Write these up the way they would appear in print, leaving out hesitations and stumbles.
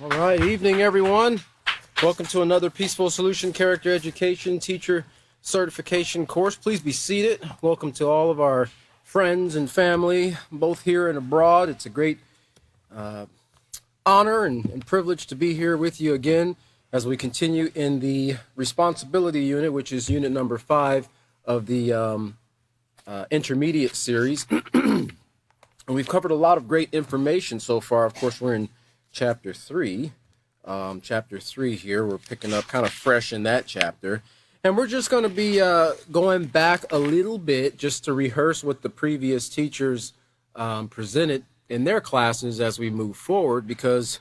All right, evening everyone. Welcome to another Peaceful Solution Character Education Teacher Certification course. Please be seated. Welcome to all of our friends and family, both here and abroad. It's a great honor and privilege to be here with you again as we continue in the responsibility unit, which is unit number 5 of the intermediate series. And we've covered a lot of great information so far. Of course, we're in chapter 3. Chapter 3 here. We're picking up kind of fresh in that chapter. And we're just going to be going back a little bit just to rehearse what the previous teachers presented in their classes as we move forward, because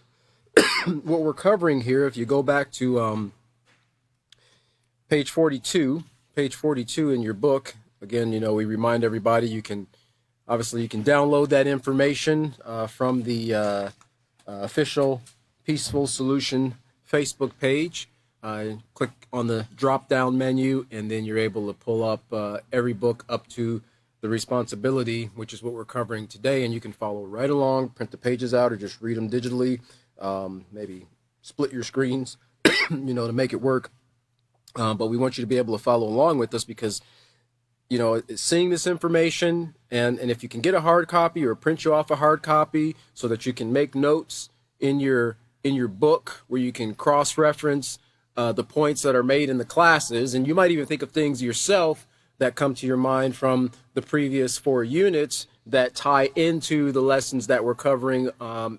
what we're covering here, if you go back to page 42 in your book, again, you know, we remind everybody you can download that information from the official Peaceful Solution Facebook page. Click on the drop-down menu, and then you're able to pull up every book up to the responsibility, which is what we're covering today, and you can follow right along, print the pages out, or just read them digitally. Maybe split your screens, you know, to make it work. But we want you to be able to follow along with us because, you know, seeing this information, and if you can get a hard copy or print you off a hard copy so that you can make notes in your book where you can cross-reference the points that are made in the classes, and you might even think of things yourself that come to your mind from the previous 4 units that tie into the lessons that we're covering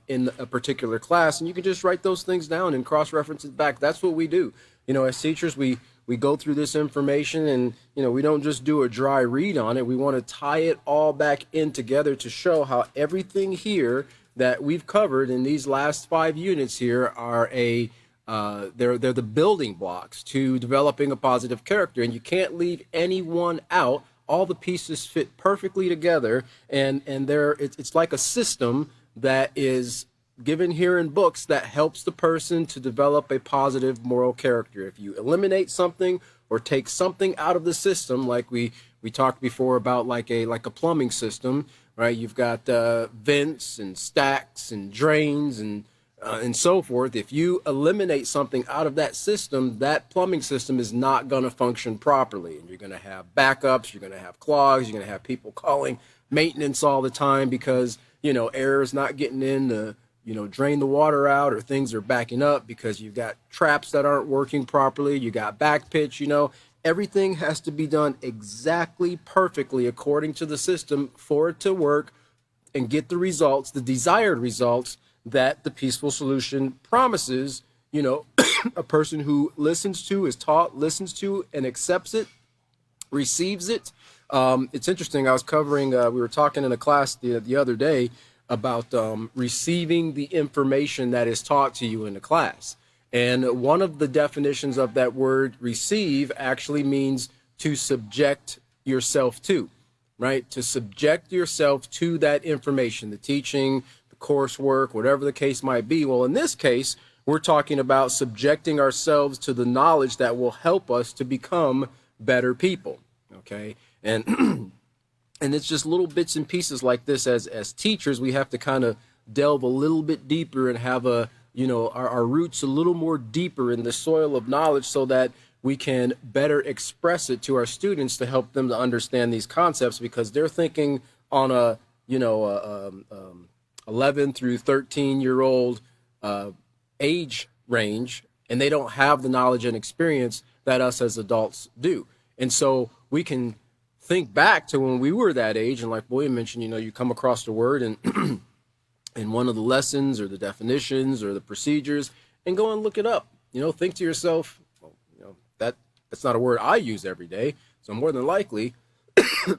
in a particular class, and you can just write those things down and cross-reference it back. That's what we do. You know, as teachers, we go through this information, and, you know, we don't just do a dry read on it. We want to tie it all back in together to show how everything here that we've covered in these last 5 units here are they're the building blocks to developing a positive character, and you can't leave any one out. All the pieces fit perfectly together, and it's like a system that is given here in books that helps the person to develop a positive moral character. If you eliminate something or take something out of the system, like we talked before about like a plumbing system, right? You've got vents and stacks and drains and so forth. If you eliminate something out of that system, that plumbing system is not going to function properly, and you're going to have backups, you're going to have clogs, you're going to have people calling maintenance all the time because, you know, air is not getting in to, you know, drain the water out, or things are backing up because you've got traps that aren't working properly, you got back pitch, you know. Everything has to be done exactly perfectly according to the system for it to work and get the results, the desired results that the Peaceful Solution promises, you know, a person who listens to, is taught, listens to, and accepts it, receives it. It's interesting. I was covering, we were talking in a class the other day about receiving the information that is taught to you in the class. And one of the definitions of that word receive actually means to subject yourself to, right? To subject yourself to that information, the teaching, the coursework, whatever the case might be. Well, in this case, we're talking about subjecting ourselves to the knowledge that will help us to become better people, okay? And and it's just little bits and pieces like this. As teachers, we have to kind of delve a little bit deeper and have our roots a little more deeper in the soil of knowledge so that we can better express it to our students to help them to understand these concepts, because they're thinking on a 11 through 13-year-old age range, and they don't have the knowledge and experience that us as adults do. And so we can think back to when we were that age, and like William mentioned, you know, you come across the word and in one of the lessons or the definitions or the procedures, and go and look it up. You know, think to yourself, well, you know, that's not a word I use every day, so more than likely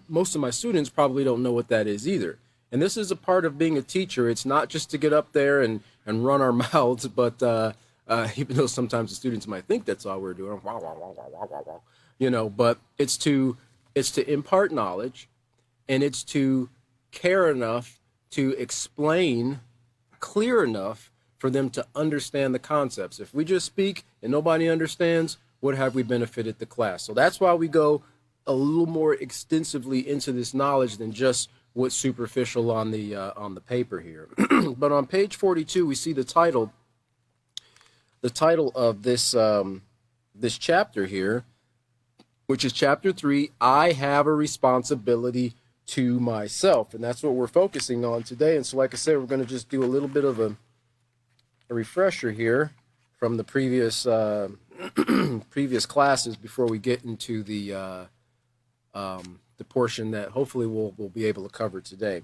most of my students probably don't know what that is either. And this is a part of being a teacher. It's not just to get up there and run our mouths, but even though sometimes the students might think that's all we're doing, you know, but it's to impart knowledge, and it's to care enough to explain clear enough for them to understand the concepts. If we just speak and nobody understands, what have we benefited the class? So that's why we go a little more extensively into this knowledge than just what's superficial on the paper here. But on page 42, we see the title the title of this this chapter here, which is chapter 3, I have a responsibility to myself. And that's what we're focusing on today. And so, like I said, we're going to just do a little bit of a refresher here from the previous previous classes before we get into the portion that hopefully we'll be able to cover today.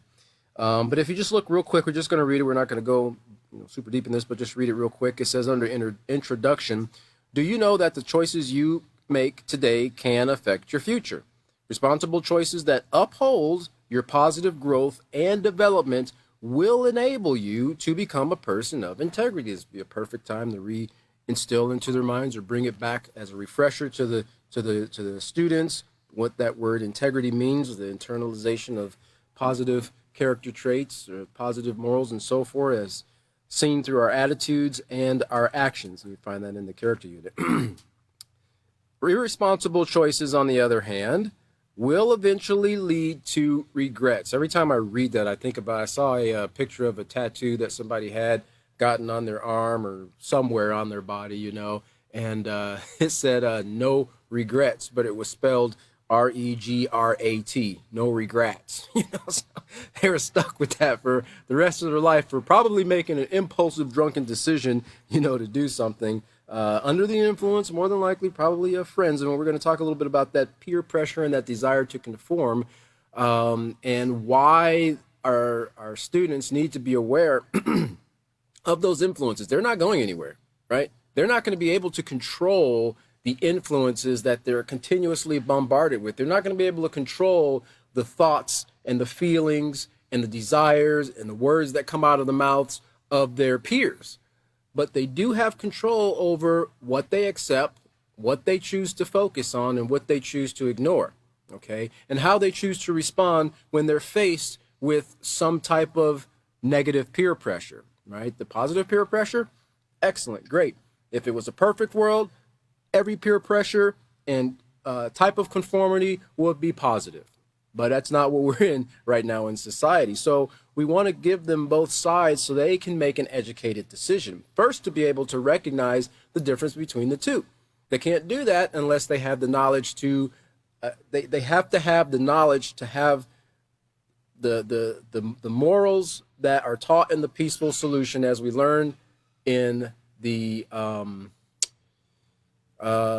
But if you just look real quick, we're just going to read it. We're not going to go super deep in this, but just read it real quick. It says under introduction, do you know that the choices you make today can affect your future? Responsible choices that uphold your positive growth and development will enable you to become a person of integrity. This would be a perfect time to reinstill into their minds or bring it back as a refresher to the students what that word integrity means, the internalization of positive character traits or positive morals and so forth as seen through our attitudes and our actions. And you find that in the character unit. Irresponsible choices, on the other hand, will eventually lead to regrets. Every time I read that, I think about, I saw a picture of a tattoo that somebody had gotten on their arm or somewhere on their body, and it said no regrets, but it was spelled R-E-G-R-A-T, no regrets. So they were stuck with that for the rest of their life for probably making an impulsive, drunken decision, to do something under the influence, more than likely, probably of friends. And we're going to talk a little bit about that peer pressure and that desire to conform, and why our students need to be aware of those influences. They're not going anywhere, right? They're not going to be able to control the influences that they're continuously bombarded with. They're not going to be able to control the thoughts and the feelings and the desires and the words that come out of the mouths of their peers. But they do have control over what they accept, what they choose to focus on, and what they choose to ignore, okay? And how they choose to respond when they're faced with some type of negative peer pressure, right? The positive peer pressure, excellent, great. If it was a perfect world, every peer pressure and type of conformity would be positive. But that's not what we're in right now in society. So we want to give them both sides so they can make an educated decision. First, to be able to recognize the difference between the two. They can't do that unless they have the knowledge to, they have to have the knowledge to have the morals that are taught in the peaceful solution, as we learned in the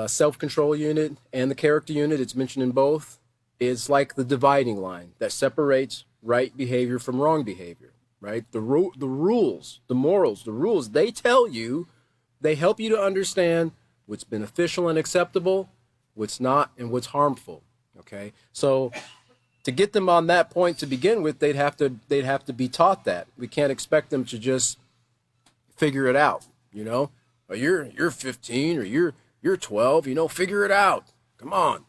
self-control unit and the character unit. It's mentioned in both. It's like the dividing line that separates right behavior from wrong behavior, right? The rules, the morals, the rules, they tell you, they help you to understand what's beneficial and acceptable, what's not, and what's harmful, okay? So to get them on that point to begin with, they'd have to be taught that. We can't expect them to just figure it out, Well, you're 15 or you're 12, figure it out. Come on,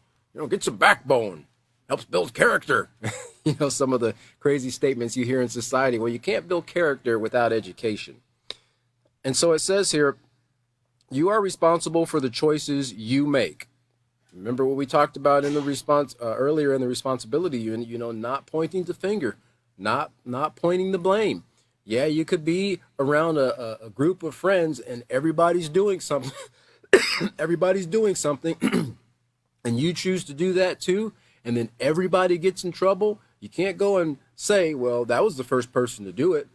get some backbone. Helps build character. Some of the crazy statements you hear in society. Well, you can't build character without education. And so it says here, you are responsible for the choices you make. Remember what we talked about in the response earlier in the responsibility unit, not pointing the finger, not pointing the blame. Yeah, you could be around a group of friends and everybody's doing something. Everybody's doing something and you choose to do that too, and then everybody gets in trouble. You can't go and say, well, that was the first person to do it,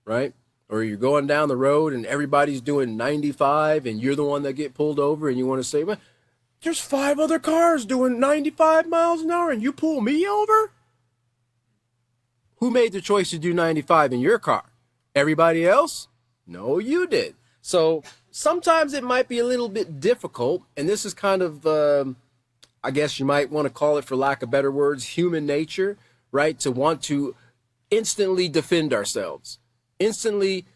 right? Or you're going down the road and everybody's doing 95 and you're the one that get pulled over and you want to say, well, there's 5 other cars doing 95 miles an hour and you pull me over? Who made the choice to do 95 in your car? Everybody else? No, you did. So sometimes it might be a little bit difficult, and this is kind of, I guess you might want to call it, for lack of better words, human nature, right? To want to instantly defend ourselves, instantly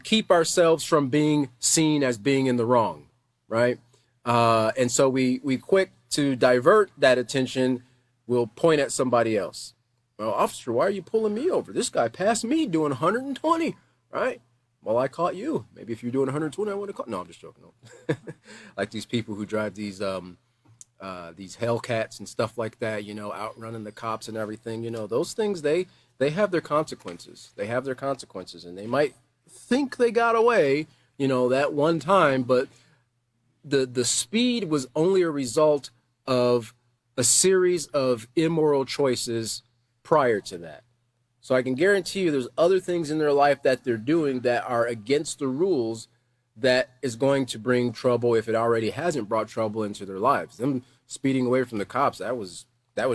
keep ourselves from being seen as being in the wrong, right? And so we quick to divert that attention, we'll point at somebody else. Well, officer, why are you pulling me over? This guy passed me doing 120, right? Well, I caught you. Maybe if you're doing 120, I would have caught. No, I'm just joking. No. Like these people who drive these Hellcats and stuff like that, outrunning the cops and everything. Those things, they have their consequences. They have their consequences, and they might think they got away, that one time, but the speed was only a result of a series of immoral choices prior to that. So I can guarantee you there's other things in their life that they're doing that are against the rules that is going to bring trouble if it already hasn't brought trouble into their lives. Them speeding away from the cops, that was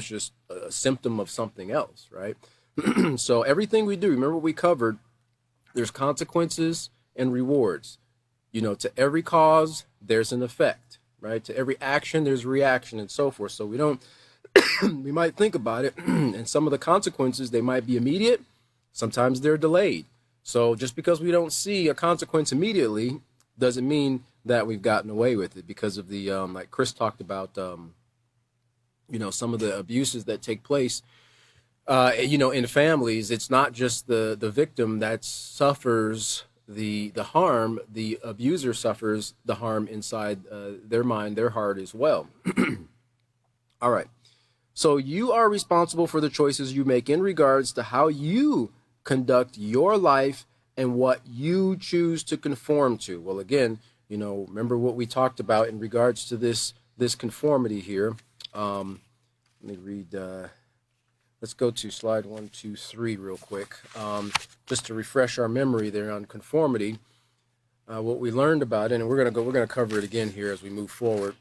just a symptom of something else, right? So everything we do, remember what we covered, there's consequences and rewards. To every cause, there's an effect, right? To every action, there's a reaction and so forth. So we might think about it, and some of the consequences, they might be immediate. Sometimes they're delayed. So just because we don't see a consequence immediately doesn't mean that we've gotten away with it because of the, like Chris talked about, some of the abuses that take place, in families. It's not just the victim that suffers the harm. The abuser suffers the harm inside their mind, their heart as well. All right. So you are responsible for the choices you make in regards to how you conduct your life and what you choose to conform to. Well, again, remember what we talked about in regards to this conformity here. Let me read. Let's go to slide 1, 2, 3 real quick, just to refresh our memory there on conformity. What we learned about it, and we're gonna cover it again here as we move forward.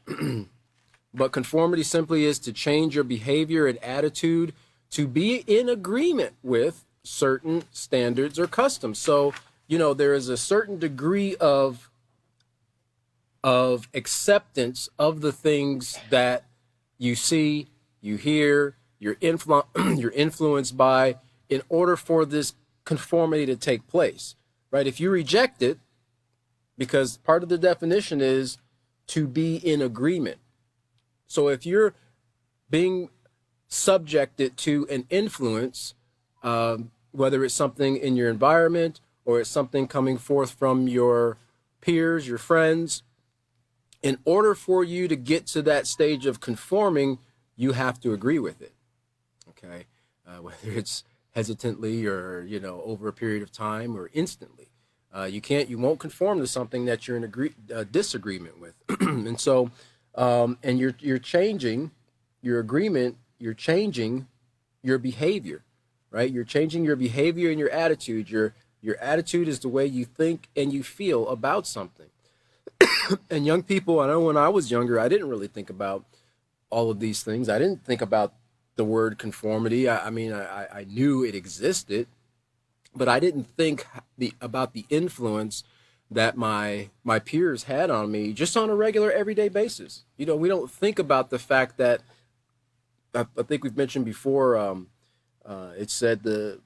But conformity simply is to change your behavior and attitude to be in agreement with certain standards or customs. So, there is a certain degree of acceptance of the things that you see, you hear, you're influenced by, in order for this conformity to take place, right? If you reject it, because part of the definition is to be in agreement. So if you're being subjected to an influence, whether it's something in your environment or it's something coming forth from your peers, your friends, in order for you to get to that stage of conforming, you have to agree with it. Okay, whether it's hesitantly or over a period of time or instantly, you won't conform to something that you're in disagreement with, and so. And you're changing your agreement, you're changing your behavior, right? You're changing your behavior and your attitude. Your attitude is the way you think and you feel about something. And young people, I know when I was younger, I didn't really think about all of these things. I didn't think about the word conformity. I mean, I knew it existed, but I didn't think about the influence that my peers had on me just on a regular everyday basis. We don't think about the fact that I think we've mentioned before. It said the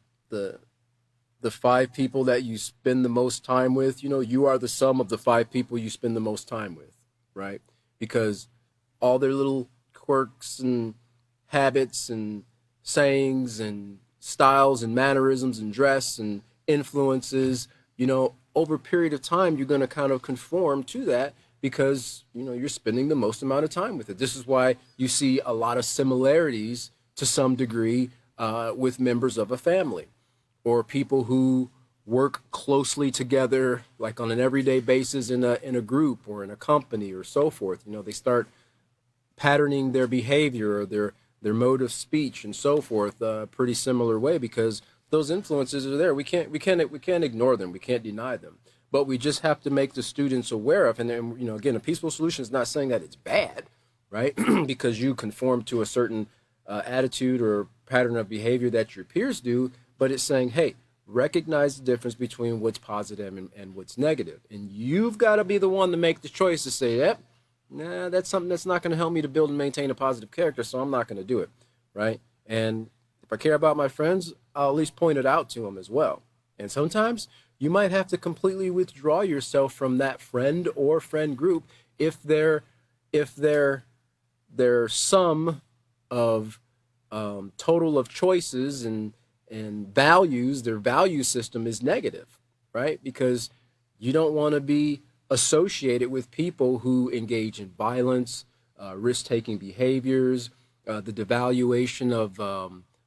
5 people that you spend the most time with. You are the sum of the 5 people you spend the most time with, right? Because all their little quirks and habits and sayings and styles and mannerisms and dress and influences, over a period of time, you're going to kind of conform to that because, you're spending the most amount of time with it. This is why you see a lot of similarities to some degree with members of a family or people who work closely together, like on an everyday basis in a group or in a company or so forth. They start patterning their behavior or their mode of speech and so forth a pretty similar way because those influences are there. We can't ignore them. We can't deny them. But we just have to make the students aware of. And then, again, a peaceful solution is not saying that it's bad, right? Because you conform to a certain attitude or pattern of behavior that your peers do. But it's saying, hey, recognize the difference between what's positive and what's negative. And you've got to be the one to make the choice to say, yep, nah, that's something that's not going to help me to build and maintain a positive character, so I'm not going to do it, right? And if I care about my friends, I'll at least point it out to them as well. And sometimes you might have to completely withdraw yourself from that friend or friend group if their sum of total of choices and values, their value system is negative, right? Because you don't want to be associated with people who engage in violence, risk-taking behaviors, the devaluation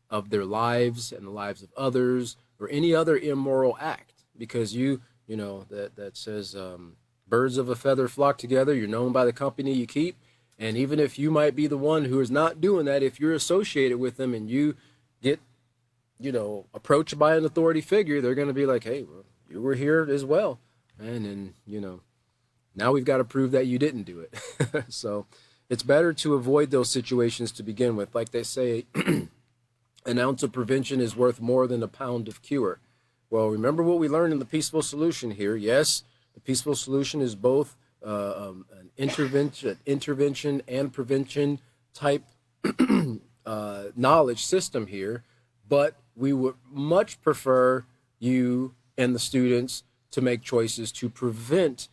of their lives and the lives of others, or any other immoral act, because you that says birds of a feather flock together. You're known by the company you keep. And even if you might be the one who is not doing that, if you're associated with them and you get, approached by an authority figure, they're going to be like, hey, well, you were here as well. And then, now we've got to prove that you didn't do it. So it's better to avoid those situations to begin with. Like they say, an ounce of prevention is worth more than a pound of cure. Well, remember what we learned in the peaceful solution here. Yes, the peaceful solution is both an intervention and prevention type knowledge system here, but we would much prefer you and the students to make choices to prevent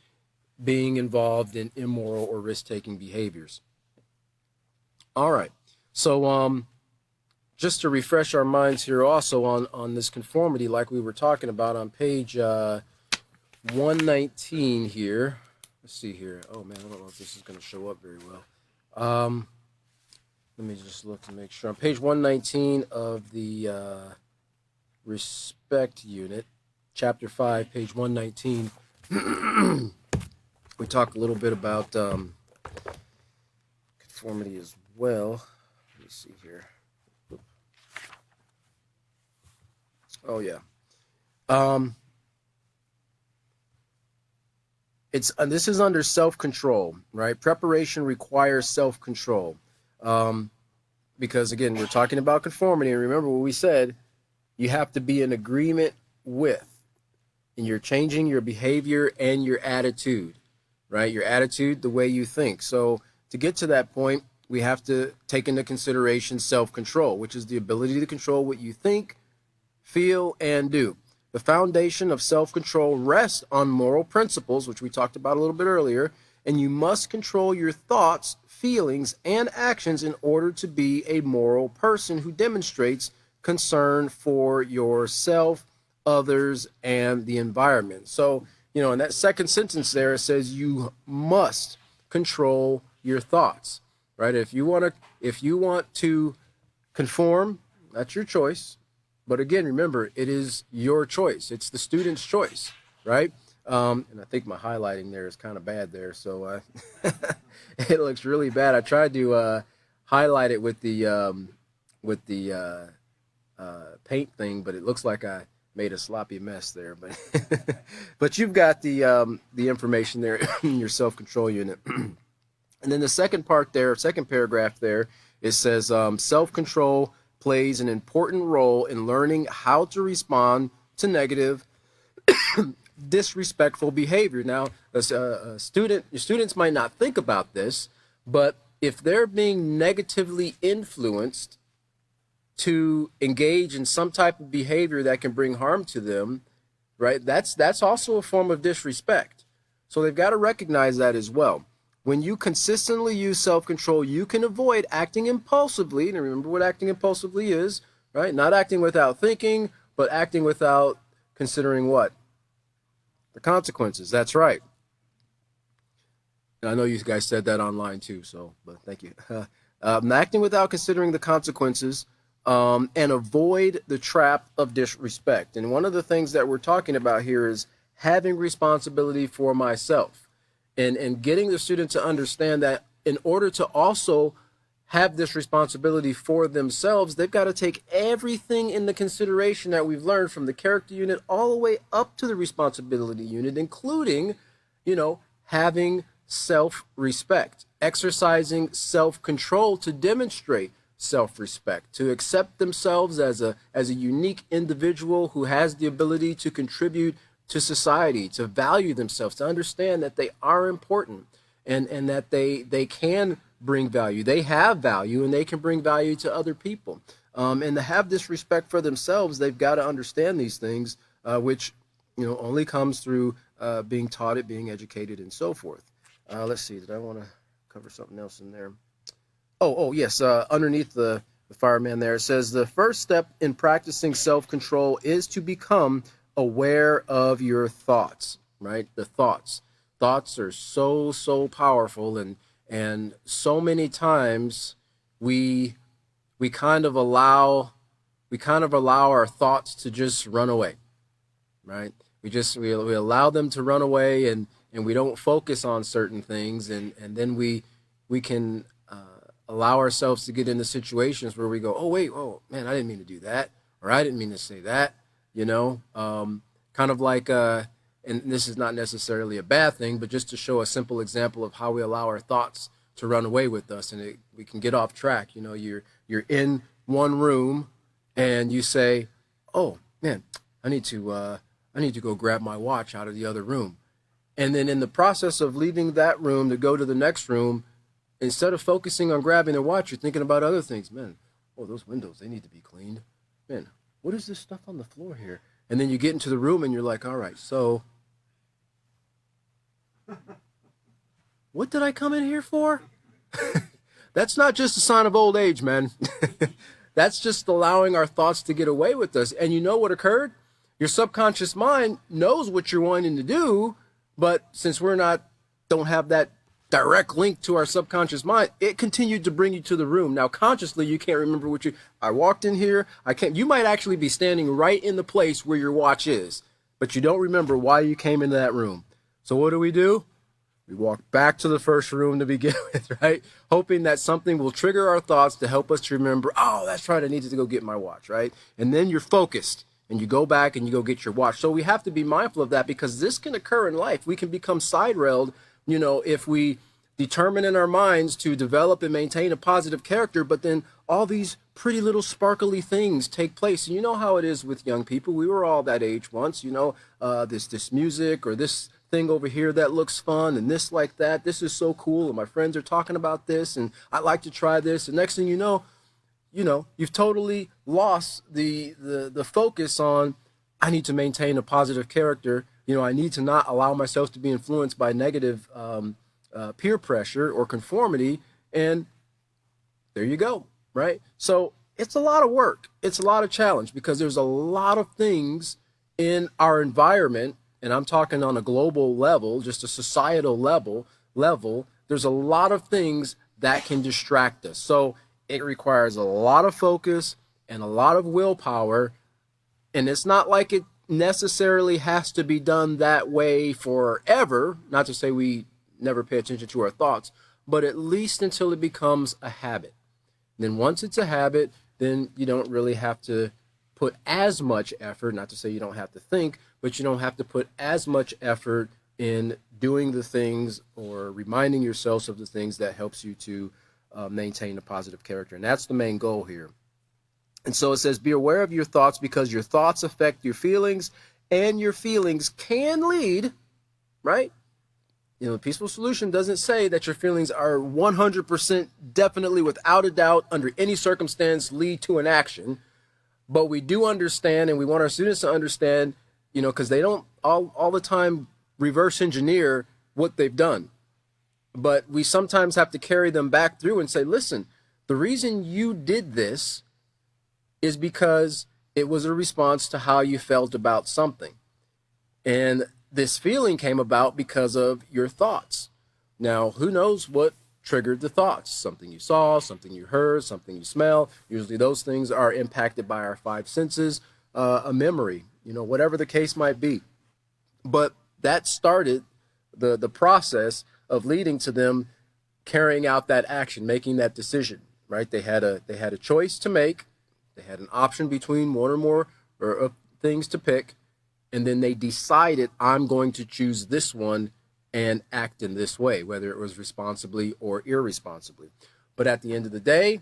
being involved in immoral or risk-taking behaviors. All right, so just to refresh our minds here also on this conformity, like we were talking about on page 119 here. Let's see here. Oh man, I don't know if this is going to show up very well. Let me just look to make sure. On page 119 of the respect unit, chapter 5, page 119, we talk a little bit about conformity as well. Let me see here. Oh yeah. This is under self-control, right? Preparation requires self-control. Because again, we're talking about conformity, and remember what we said, you have to be in agreement with, and you're changing your behavior and your attitude, right? Your attitude, the way you think. So to get to that point, we have to take into consideration self-control, which is the ability to control what you think, feel, and do. The foundation of self-control rests on moral principles, which we talked about a little bit earlier, and you must control your thoughts, feelings, and actions in order to be a moral person who demonstrates concern for yourself, others, and the environment. So, in that second sentence there, it says you must control your thoughts, right? If you want to conform, that's your choice. But again, remember, it is your choice. It's the student's choice, right? And I think my highlighting there is kind of bad there, so it looks really bad. I tried to highlight it with the paint thing, but it looks like I made a sloppy mess there. But but you've got the information there in your self-control unit. And then the second part there, second paragraph there, it says self-control plays an important role in learning how to respond to negative, disrespectful behavior. Now, your students might not think about this, but if they're being negatively influenced to engage in some type of behavior that can bring harm to them, right? That's also a form of disrespect. So they've got to recognize that as well. When you consistently use self-control, you can avoid acting impulsively. And remember what acting impulsively is, right? Not acting without thinking, but acting without considering what? The consequences. That's right. And I know you guys said that online too, but thank you. Acting without considering the consequences, and avoid the trap of disrespect. And one of the things that we're talking about here is having responsibility for myself. And getting the student to understand that in order to also have this responsibility for themselves, they've got to take everything into consideration that we've learned from the character unit all the way up to the responsibility unit, including, having self-respect, exercising self-control to demonstrate self-respect, to accept themselves as a unique individual who has the ability to contribute to society, to value themselves, to understand that they are important and that they can bring value. They have value and they can bring value to other people. And to have this respect for themselves, they've got to understand these things, which only comes through being taught it, being educated, and so forth. Let's see, did I want to cover something else in there? Oh yes, underneath the fireman there, it says the first step in practicing self-control is to become aware of your thoughts, right? The thoughts are so powerful, and so many times we kind of allow our thoughts to just run away, right? We allow them to run away, and we don't focus on certain things, and then we can allow ourselves to get into situations where we go, oh wait, oh man, I didn't mean to do that, or I didn't mean to say that, kind of like and this is not necessarily a bad thing, but just to show a simple example of how we allow our thoughts to run away with us, and we can get off track. You're in one room, and you say, "Oh man, I need to go grab my watch out of the other room," and then in the process of leaving that room to go to the next room, instead of focusing on grabbing the watch, you're thinking about other things. Man, oh, those windows, they need to be cleaned. Man, what is this stuff on the floor here? And then you get into the room, and you're like, all right, so what did I come in here for? That's not just a sign of old age, man. That's just allowing our thoughts to get away with us. And you know what occurred? Your subconscious mind knows what you're wanting to do, but since don't have that direct link to our subconscious mind, it continued to bring you to the room. Now, consciously, you can't remember I walked in here, you might actually be standing right in the place where your watch is, but you don't remember why you came into that room. So what do? We walk back to the first room to begin with, right? Hoping that something will trigger our thoughts to help us to remember, oh, that's right, I needed to go get my watch, right? And then you're focused, and you go back and you go get your watch. So we have to be mindful of that, because this can occur in life. We can become side-railed, if we determine in our minds to develop and maintain a positive character, but then all these pretty little sparkly things take place. And you know how it is with young people. We were all that age once, this music or this thing over here that looks fun, and this like that. This is so cool, and my friends are talking about this, and I'd like to try this. And next thing you know, you've totally lost the focus on, I need to maintain a positive character. I need to not allow myself to be influenced by negative peer pressure or conformity. And there you go, right? So it's a lot of work. It's a lot of challenge, because there's a lot of things in our environment, and I'm talking on a global level, just a societal level, there's a lot of things that can distract us. So it requires a lot of focus and a lot of willpower. And it's not like it necessarily has to be done that way forever. Not to say we never pay attention to our thoughts, but at least until it becomes a habit. And then once it's a habit, then you don't really have to put as much effort, not to say you don't have to think, but you don't have to put as much effort in doing the things or reminding yourselves of the things that helps you to maintain a positive character. And that's the main goal here. And so it says, be aware of your thoughts, because your thoughts affect your feelings, and your feelings can lead, right? The peaceful solution doesn't say that your feelings are 100% definitely, without a doubt, under any circumstance, lead to an action. But we do understand, and we want our students to understand, because they don't all the time reverse engineer what they've done. But we sometimes have to carry them back through and say, listen, the reason you did this is because it was a response to how you felt about something. And this feeling came about because of your thoughts. Now, who knows what triggered the thoughts? Something you saw, something you heard, something you smell. Usually those things are impacted by our five senses, a memory, whatever the case might be. But that started the process of leading to them carrying out that action, making that decision, right? They had a choice to make. They had an option between one or more things to pick. And then they decided, I'm going to choose this one and act in this way, whether it was responsibly or irresponsibly. But at the end of the day,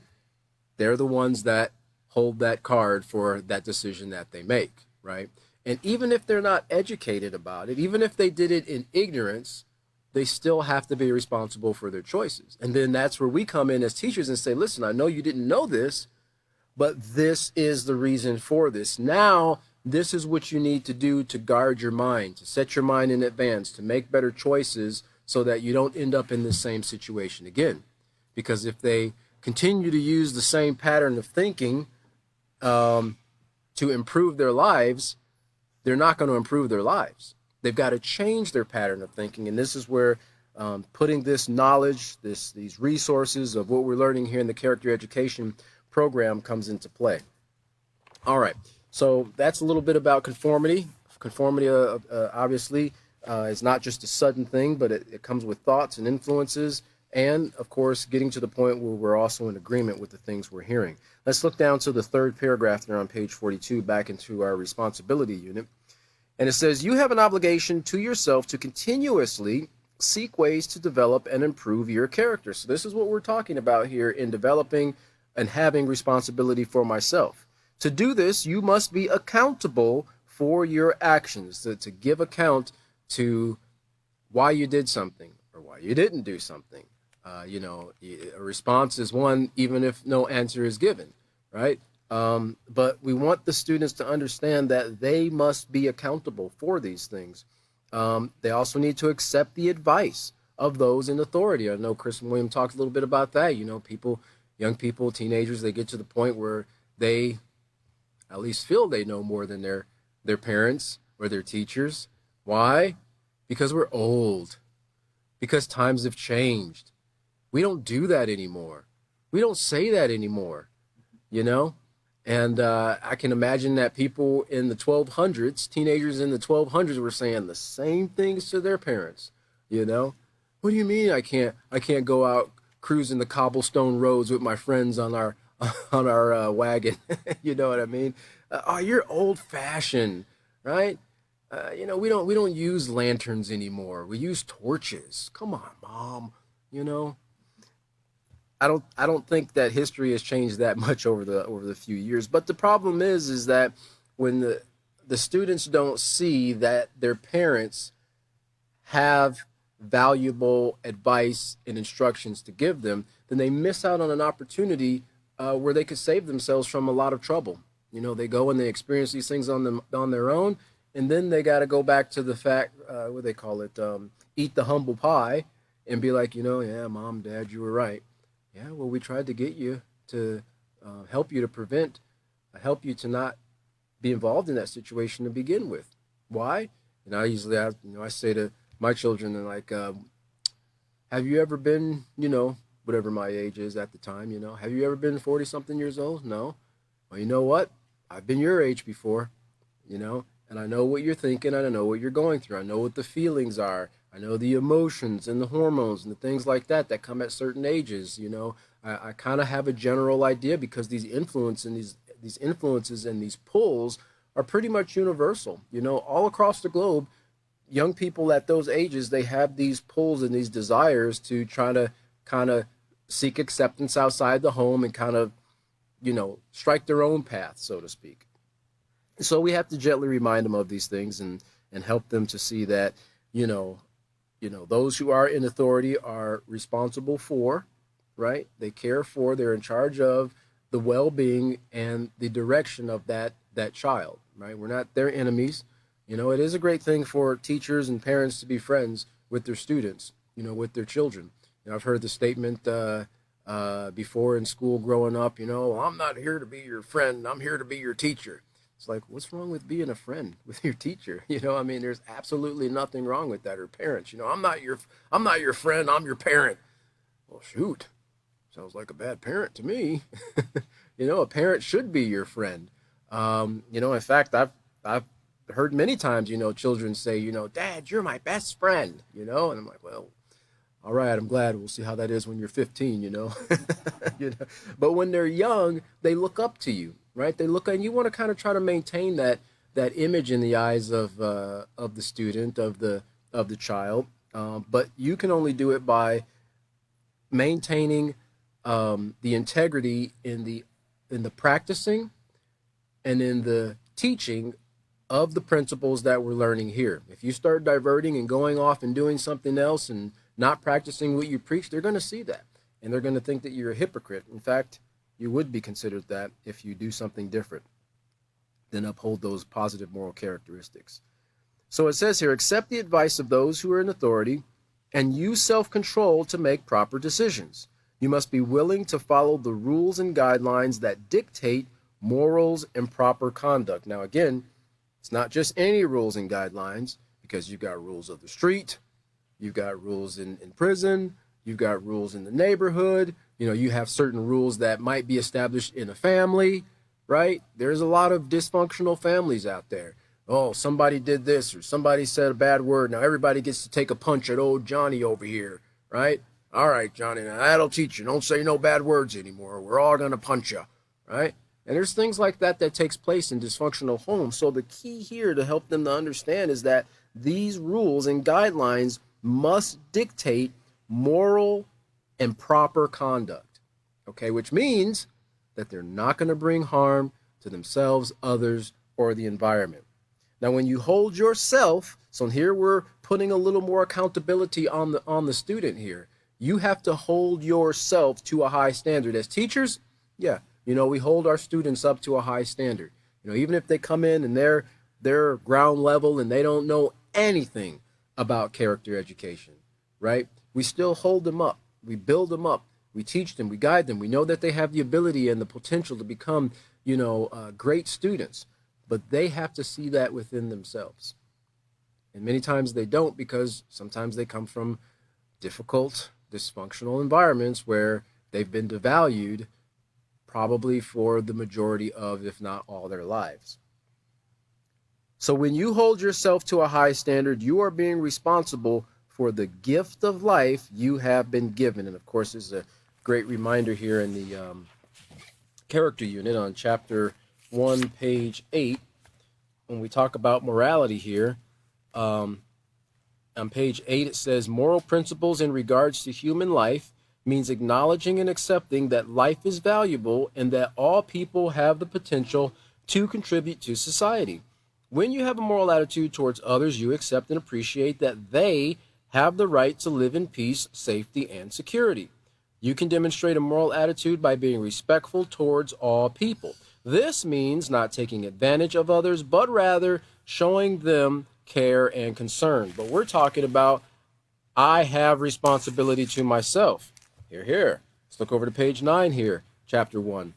they're the ones that hold that card for that decision that they make, right? And even if they're not educated about it, even if they did it in ignorance, they still have to be responsible for their choices. And then that's where we come in as teachers and say, listen, I know you didn't know this, but this is the reason for this. Now, this is what you need to do to guard your mind, to set your mind in advance, to make better choices so that you don't end up in the same situation again. Because if they continue to use the same pattern of thinking to improve their lives, they're not going to improve their lives. They've got to change their pattern of thinking. And this is where putting this knowledge, these resources of what we're learning here in the character education program comes into play. All right. So that's a little bit about conformity. Conformity, obviously, is not just a sudden thing, but it comes with thoughts and influences, and of course, getting to the point where we're also in agreement with the things we're hearing. Let's look down to the third paragraph there on page 42, back into our responsibility unit. And it says, you have an obligation to yourself to continuously seek ways to develop and improve your character. So this is what we're talking about here in developing and having responsibility for myself. To do this, you must be accountable for your actions, to give account to why you did something or why you didn't do something. A response is one, even if no answer is given, right? But we want the students to understand that they must be accountable for these things. They also need to accept the advice of those in authority. I know Chris and William talked a little bit about that. Young people, teenagers, they get to the point where they at least feel they know more than their parents or their teachers. Why? Because we're old. Because times have changed. We don't do that anymore. We don't say that anymore, And I can imagine that people in the 1200s, teenagers in the 1200s, were saying the same things to their parents. What do you mean I can't go out cruising the cobblestone roads with my friends on our wagon? You know what I mean? Oh, you're old fashioned, right? We don't use lanterns anymore. We use torches. Come on, Mom. I don't think that history has changed that much over the few years. But the problem is that when the students don't see that their parents have valuable advice and instructions to give them, then they miss out on an opportunity where they could save themselves from a lot of trouble. They go and they experience these things on their own, and then they got to go back to the fact, what they call it, eat the humble pie, and be like, yeah, Mom, Dad, you were right. Yeah, well, we tried to get you to help you to not be involved in that situation to begin with. Why? And I usually, I say to my children, and like, have you ever been, whatever my age is at the time, have you ever been 40-something years old? No. Well, you know what? I've been your age before, and I know what you're thinking, and I know what you're going through. I know what the feelings are. I know the emotions and the hormones and the things like that come at certain ages. I kind of have a general idea because these influences and these pulls are pretty much universal. All across the globe, young people at those ages, they have these pulls and these desires to try to kind of seek acceptance outside the home and kind of, strike their own path, so to speak. So we have to gently remind them of these things and help them to see that, those who are in authority are responsible for, right? They care for, they're in charge of the well-being and the direction of that child, right? We're not their enemies. It is a great thing for teachers and parents to be friends with their students, with their children. I've heard the statement before in school growing up, I'm not here to be your friend. I'm here to be your teacher. It's like, what's wrong with being a friend with your teacher? There's absolutely nothing wrong with that. Or parents, I'm not your friend. I'm your parent. Well, shoot, sounds like a bad parent to me. A parent should be your friend. In fact, I've heard many times, children say, Dad, you're my best friend, and I'm like, well, all right, I'm glad. We'll see how that is when you're 15, But when they're young, they look up to you, right? They look, and you want to kind of try to maintain that image in the eyes of the student, of the child. But you can only do it by maintaining the integrity in the practicing and in the teaching of the principles that we're learning here. If you start diverting and going off and doing something else and not practicing what you preach, they're going to see that. And they're going to think that you're a hypocrite. In fact, you would be considered that if you do something different than uphold those positive moral characteristics. So it says here, accept the advice of those who are in authority and use self-control to make proper decisions. You must be willing to follow the rules and guidelines that dictate morals and proper conduct. Now, again, it's not just any rules and guidelines, because you've got rules of the street, you've got rules in prison, you've got rules in the neighborhood, you have certain rules that might be established in a family, right? There's a lot of dysfunctional families out there. Oh, somebody did this or somebody said a bad word. Now everybody gets to take a punch at old Johnny over here, right? All right, Johnny, now that'll teach you. Don't say no bad words anymore. We're all going to punch you, right? And there's things like that that takes place in dysfunctional homes. So the key here to help them to understand is that these rules and guidelines must dictate moral and proper conduct, okay? Which means that they're not going to bring harm to themselves, others, or the environment. Now, when you hold yourself, so here we're putting a little more accountability on the student here. You have to hold yourself to a high standard. As teachers, yeah, we hold our students up to a high standard. Even if they come in and they're ground level and they don't know anything about character education, right? We still hold them up. We build them up. We teach them. We guide them. We know that they have the ability and the potential to become, great students. But they have to see that within themselves. And many times they don't, because sometimes they come from difficult, dysfunctional environments where they've been devalued probably for the majority of, if not all, their lives. So when you hold yourself to a high standard, you are being responsible for the gift of life you have been given. And of course, there's a great reminder here in the character unit on chapter 1, page 8, when we talk about morality here. On page 8, it says, moral principles in regards to human life means acknowledging and accepting that life is valuable and that all people have the potential to contribute to society. When you have a moral attitude towards others, you accept and appreciate that they have the right to live in peace, safety, and security. You can demonstrate a moral attitude by being respectful towards all people. This means not taking advantage of others, but rather showing them care and concern. But we're talking about, I have responsibility to myself. Here. Let's look over to page 9 here, chapter 1.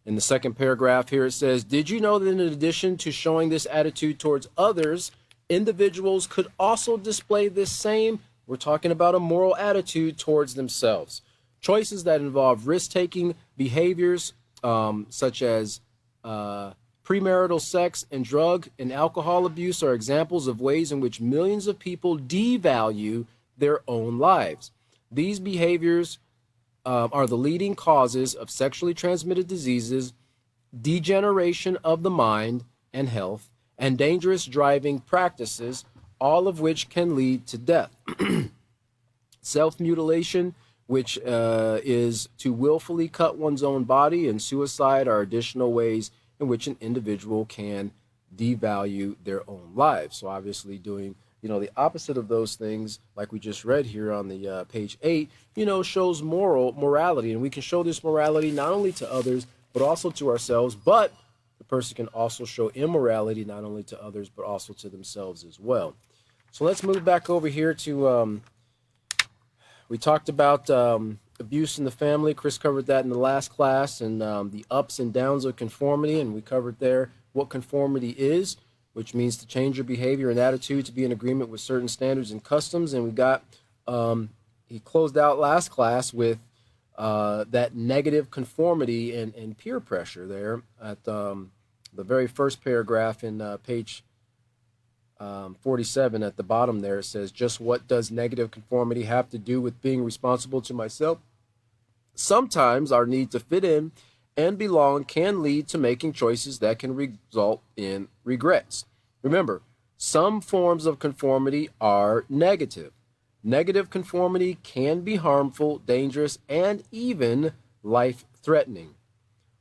In the second paragraph here, it says, did you know that in addition to showing this attitude towards others, individuals could also display this same, we're talking about a moral attitude towards themselves. Choices that involve risk-taking behaviors, such as premarital sex and drug and alcohol abuse are examples of ways in which millions of people devalue their own lives. These behaviors are the leading causes of sexually transmitted diseases, degeneration of the mind and health, and dangerous driving practices, all of which can lead to death. Self-mutilation, which is to willfully cut one's own body, and suicide are additional ways in which an individual can devalue their own lives. So obviously doing, the opposite of those things, like we just read here on the page 8, shows morality. And we can show this morality not only to others, but also to ourselves. But the person can also show immorality not only to others, but also to themselves as well. So let's move back over here to, we talked about abuse in the family. Chris covered that in the last class, and the ups and downs of conformity. And we covered there what conformity is, which means to change your behavior and attitude to be in agreement with certain standards and customs. And we got, he closed out last class with that negative conformity and peer pressure there at the very first paragraph in page 47 at the bottom there. It says, just what does negative conformity have to do with being responsible to myself? Sometimes our need to fit in and belong can lead to making choices that can result in regrets. Remember, some forms of conformity are negative. Negative conformity can be harmful, dangerous, and even life-threatening.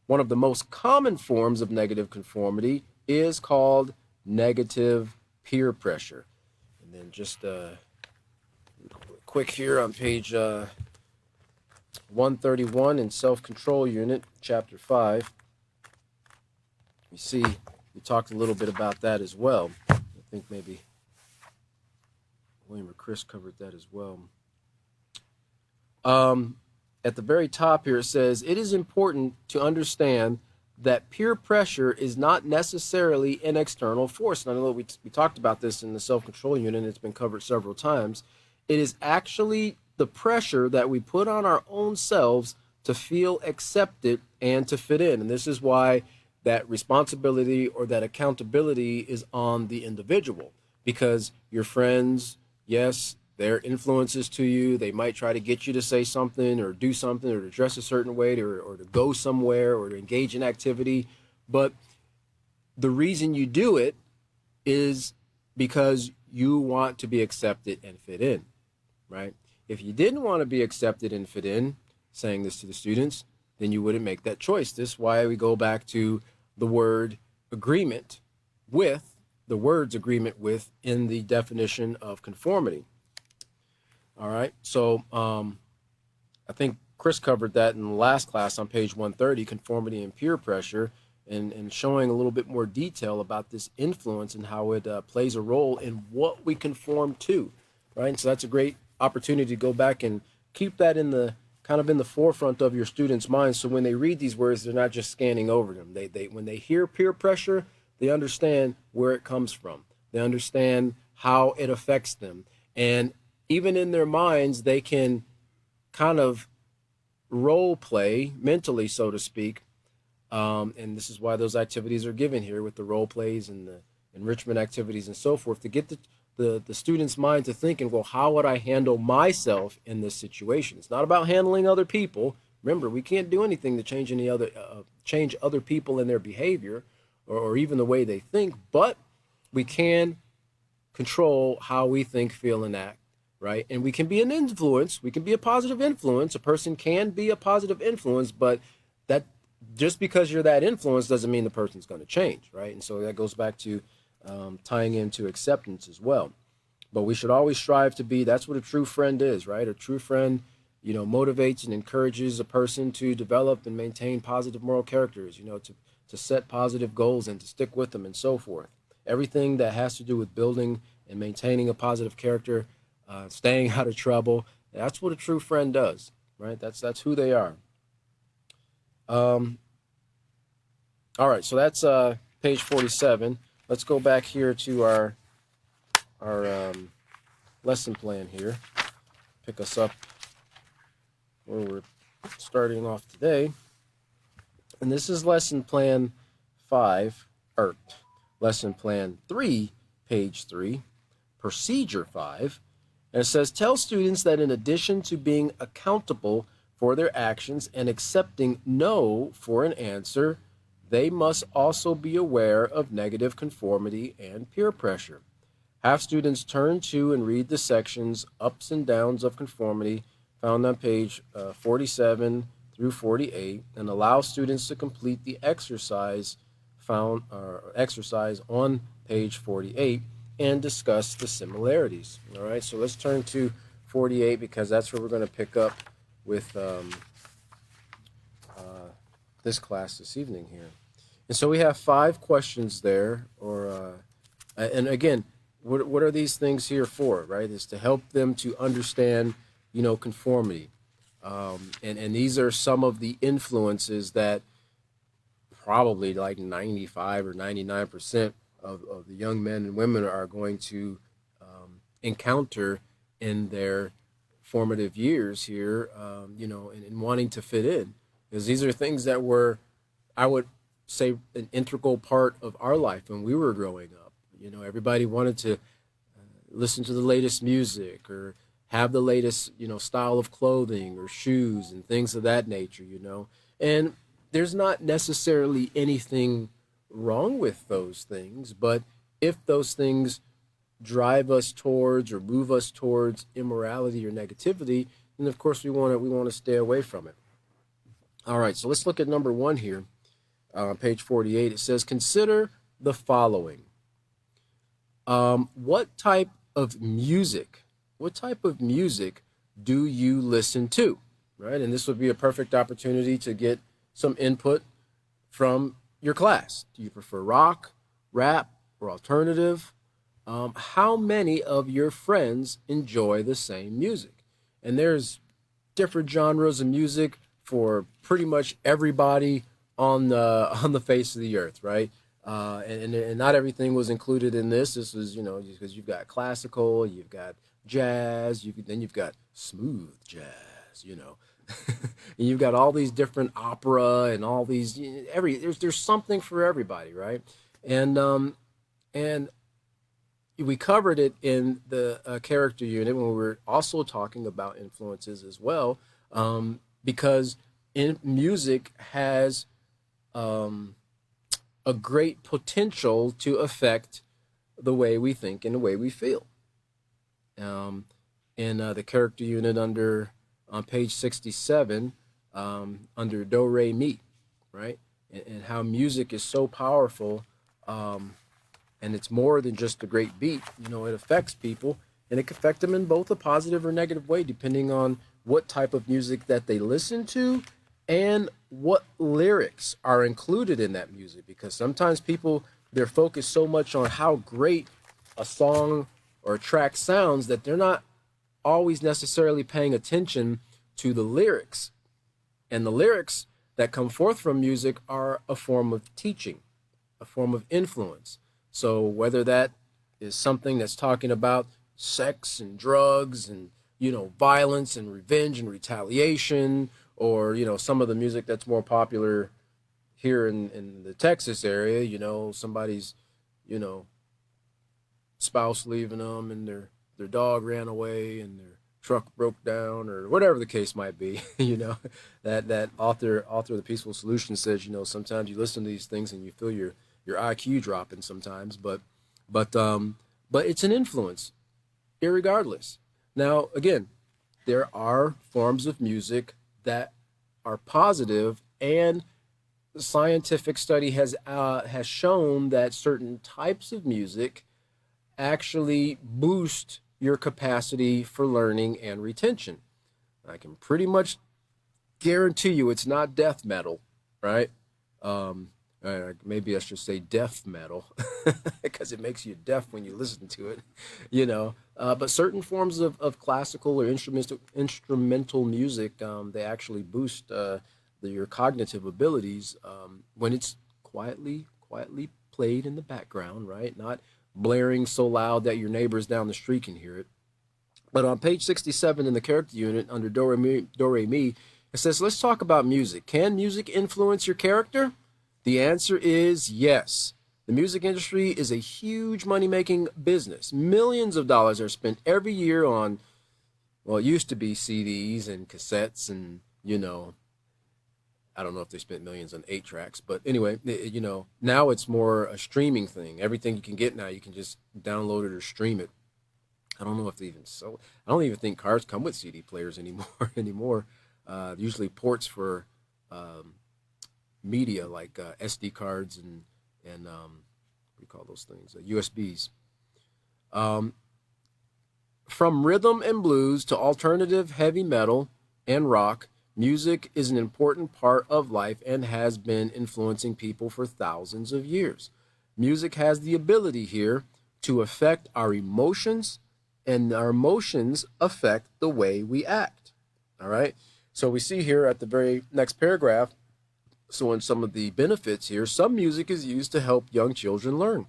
One of the most common forms of negative conformity is called negative peer pressure. And then just quick here on page 131 in Self-Control Unit, Chapter 5. You see, we talked a little bit about that as well. I think maybe William or Chris covered that as well. At the very top here, it says, it is important to understand that peer pressure is not necessarily an external force. And I know we talked about this in the Self-Control Unit, and it's been covered several times. It is actually the pressure that we put on our own selves to feel accepted and to fit in. And this is why that responsibility or that accountability is on the individual, because your friends, yes, they're influences to you. They might try to get you to say something or do something or to dress a certain way or to go somewhere or to engage in activity. But the reason you do it is because you want to be accepted and fit in, right? If you didn't want to be accepted and fit in, saying this to the students, then you wouldn't make that choice. This is why we go back to the word agreement with, the words agreement with in the definition of conformity. All right. So I think Chris covered that in the last class on page 130, conformity and peer pressure, and showing a little bit more detail about this influence and how it plays a role in what we conform to, right? And so that's a great opportunity to go back and keep that in the kind of in the forefront of your students' minds. So when they read these words, they're not just scanning over them. They when they hear peer pressure, they understand where it comes from. They understand how it affects them. And even in their minds, they can kind of role play mentally, so to speak. And this is why those activities are given here with the role plays and the enrichment activities and so forth, to get the student's mind to thinking, well, how would I handle myself in this situation? It's not about handling other people. Remember, we can't do anything to change other people in their behavior or even the way they think, but we can control how we think, feel, and act, right? And we can be an influence. We can be a positive influence. A person can be a positive influence, but that just because you're that influence doesn't mean the person's going to change, right? And so that goes back to tying into acceptance as well. But we should always strive to be, that's what a true friend is, right? A true friend, motivates and encourages a person to develop and maintain positive moral characters, to set positive goals and to stick with them and so forth. Everything that has to do with building and maintaining a positive character, staying out of trouble, that's what a true friend does, right? That's who they are. All right, so that's page 47. Let's go back here to our lesson plan here. Pick us up where we're starting off today. And this is lesson plan 5, or lesson plan 3, page 3, procedure 5. And it says, tell students that in addition to being accountable for their actions and accepting no for an answer, they must also be aware of negative conformity and peer pressure. Have students turn to and read the sections Ups and Downs of Conformity found on page 47 through 48, and allow students to complete the exercise on page 48 and discuss the similarities. All right, so let's turn to 48 because that's where we're going to pick up with this class this evening here. And so we have 5 questions there, and again, what are these things here for, right? Is to help them to understand, conformity. And these are some of the influences that probably like 95 or 99% of the young men and women are going to encounter in their formative years here, in wanting to fit in. Because these are things that were, I would say, an integral part of our life when we were growing up. Everybody wanted to listen to the latest music or have the latest, style of clothing or shoes and things of that nature, And there's not necessarily anything wrong with those things, but if those things drive us towards or move us towards immorality or negativity, then of course we want to stay away from it. All right, so let's look at number 1 here. Page 48, it says, consider the following. What type of music do you listen to, right? And this would be a perfect opportunity to get some input from your class. Do you prefer rock, rap, or alternative? How many of your friends enjoy the same music? And there's different genres of music for pretty much everybody on the face of the earth, right? And not everything was included in this. This was, because you've got classical, you've got jazz, then you've got smooth jazz, And you've got all these different opera and all these there's something for everybody, right? And we covered it in the character unit when we were also talking about influences as well, because in music has a great potential to affect the way we think and the way we feel. In the character unit under on page 67, under do re mi, right? And how music is so powerful, and it's more than just a great beat. You know, it affects people, and it can affect them in both a positive or negative way, depending on what type of music that they listen to and what lyrics are included in that music. Because sometimes people, they're focused so much on how great a song or a track sounds that they're not always necessarily paying attention to the lyrics. And the lyrics that come forth from music are a form of teaching, a form of influence. So whether that is something that's talking about sex and drugs and, you know, violence and revenge and retaliation, or, you know, some of the music that's more popular here in the Texas area, you know, somebody's, you know, spouse leaving them and their dog ran away and their truck broke down or whatever the case might be. You know, that author of the Peaceful Solution says, you know, sometimes you listen to these things and you feel your IQ dropping sometimes, but it's an influence irregardless. Now again, there are forms of music that are positive, and scientific study has shown that certain types of music actually boost your capacity for learning and retention. I can pretty much guarantee you it's not death metal, right? Maybe I should say deaf metal because it makes you deaf when you listen to it, you know. But certain forms of classical or instrumental music, they actually boost your cognitive abilities when it's quietly played in the background, right? Not blaring so loud that your neighbors down the street can hear it. But on page 67 in the character unit under do re mi, it says, let's talk about music. Can music influence your character? The answer is yes. The music industry is a huge money-making business. Millions of dollars are spent every year on, well, it used to be CDs and cassettes and, you know, I don't know if they spent millions on 8 tracks, but anyway, you know, now it's more a streaming thing. Everything you can get now, you can just download it or stream it. I don't know if they even so. I don't even think cars come with CD players anymore. Usually ports for media like SD cards and what do you call those things? USBs. From rhythm and blues to alternative heavy metal and rock, music is an important part of life and has been influencing people for thousands of years. Music has the ability here to affect our emotions, and our emotions affect the way we act. All right. So we see here at the very next paragraph, so in some of the benefits here, some music is used to help young children learn.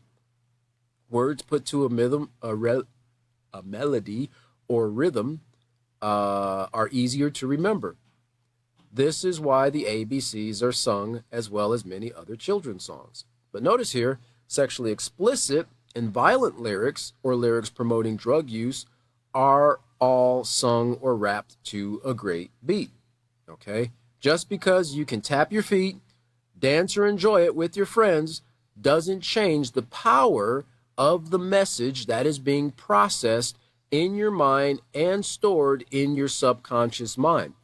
Words put to a melody or rhythm are easier to remember. This is why the ABCs are sung as well as many other children's songs. But notice here, sexually explicit and violent lyrics or lyrics promoting drug use are all sung or rapped to a great beat. Okay? Just because you can tap your feet, dance or enjoy it with your friends doesn't change the power of the message that is being processed in your mind and stored in your subconscious mind.